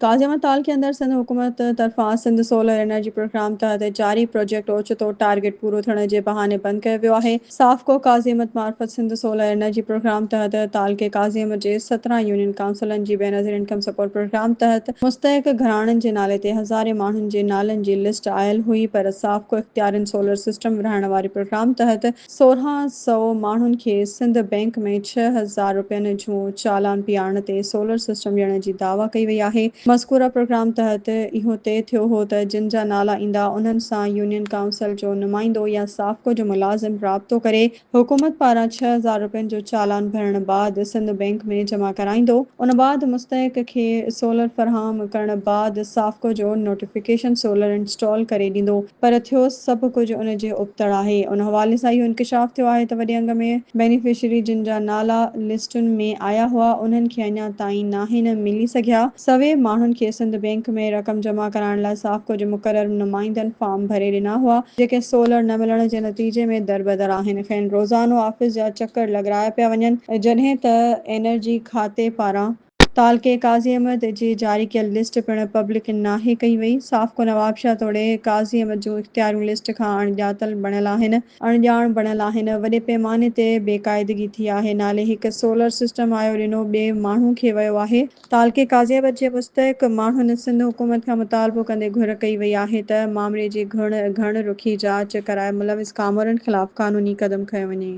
गाज़ियाबाद ताल के अंदर सिंध हुकूमत तरफ़ां सिंध सोलर एनर्जी प्रोग्राम तहत जारी प्रोजेक्ट ओचितो टारगेट पूरो थियण जे बहाने बंदि कयो वियो आहे। साफ़को काज़ियमत मार्फत सिंध सोलर एनर्जी प्रोग्राम तहत ताल के काज़ियमत जे 17 यूनियन काउंसिलनि जी बेनज़ीर इनकम सपोर्ट प्रोग्राम तहत मुस्तहिक घराणनि जे नाले ते हज़ारे माण्हुनि जे नालनि जी लिस्ट आयल हुई, पर साफ़को इख्तियारिन सोलर सिस्टम विरहाइण वारे प्रोग्राम तहत 1600 माण्हुनि खे सिंध बैंक में 6000 रुपयनि जूं चालान पियारण ते सोलर सिस्टम ॾियण जी दावा कई वई आहे। मज़कूरा प्रोग्राम तहत इहो तइ थियो हो त जिन जा नाला ईंदा उन्हनि सां यूनियन काउंसिल जो नुमाइंदो या साफ़को जो मुलाज़िम राबितो करे हुकूमत पारां 6000 रुपयनि जो चालान भरण बाद सिंध बैंक में जमा कराईंदो। उन बाद मुस्तहिक खे सोलर फ़राहम करण बाद साफ़को जो नोटिफिकेशन सोलर इंस्टॉल करे ॾींदो, पर थियो सभु कुझु उन जे उबतड़ आहे। उन हवाले सां इहो इंकिशाफ थियो आहे त वॾे अंग में बेनिफिशरी जिन जा नाला लिस्टुनि में आया हुआ उन्हनि खे अञा ताईं नाहिन मिली सघिया। सवे माण्हुनि खे सिंध बैंक में रक़म जमा कराइण लाइ साफ़को जे मुक़रर नुमाइंदनि फॉर्म भरे ॾिना हुआ, जेके सोलर न मिलण जे नतीजे में दरबदर आहिनि। खेनि रोज़ानो ऑफिस जा चकर लॻाराया पिया वञनि, जॾहिं त एनर्जी खाते पारां ताल के काज़ियमत जी जारी कयल लिस्ट पिणु पब्लिक नाहे कई वई। साफ़को नवाबशाह तोड़े काज़ियमत जूं इख्तियारियूं लिस्ट खां अणॼातल बणियल आहिनि, अणॼाण बणियल आहिनि। वॾे पैमाने ते बेक़ाइदगी थी आहे। नाले हिकु सोलर सिस्टम आयो ॾिनो ॿिए माण्हू खे वियो आहे। ताल के काज़ियमत जे मुस्तहिक माण्हुनि सिंध हुकूमत खां मुतालबो कंदे घुर कई वई आहे त मामले जी घण रुखी जाच कराए मुलविस कामरनि ख़िलाफ़ क़ानूनी क़दम खंयो वञे।